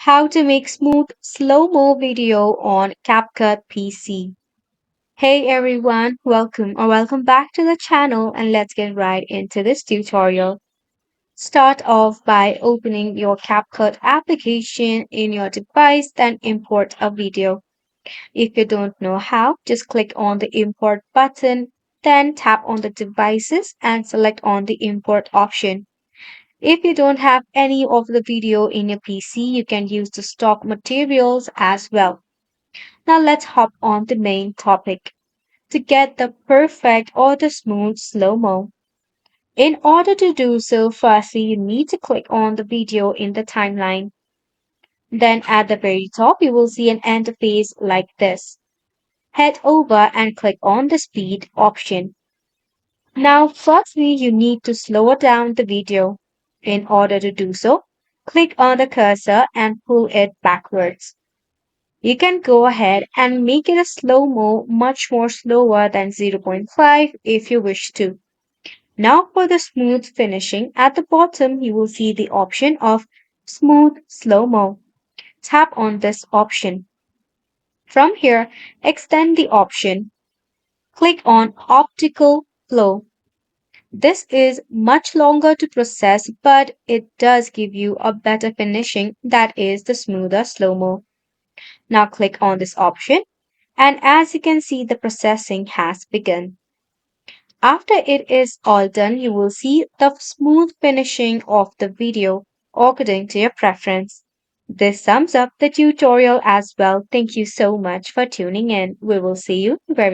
How to make smooth slow-mo video on CapCut PC. Hey everyone, welcome back to the channel and let's get right into this tutorial. Start off by opening your CapCut application in your device, then import a video. If you don't know how, just click on the import button, then tap on the devices and select on the import option. If you don't have any of the video in your PC, you can use the stock materials as well. Now let's hop on the main topic. To get the perfect or the smooth slow-mo. In order to do so, firstly, you need to click on the video in the timeline. Then at the very top, you will see an interface like this. Head over and click on the speed option. Now, firstly, you need to slow down the video. In order to do so, click on the cursor and pull it backwards. You can go ahead and make it a slow-mo much more slower than zero point 0.5 if you wish to. Now for the smooth finishing, at the bottom you will see the option of smooth slow-mo. Tap on this option. From here, extend the option. Click on optical flow. This is much longer to process, but it does give you a better finishing, that is the smoother slow-mo. Now click on this option, and as you can see, the processing has begun. After it is all done, you will see the smooth finishing of the video according to your preference. This sums up the tutorial as well. Thank you so much for tuning in. We will see you very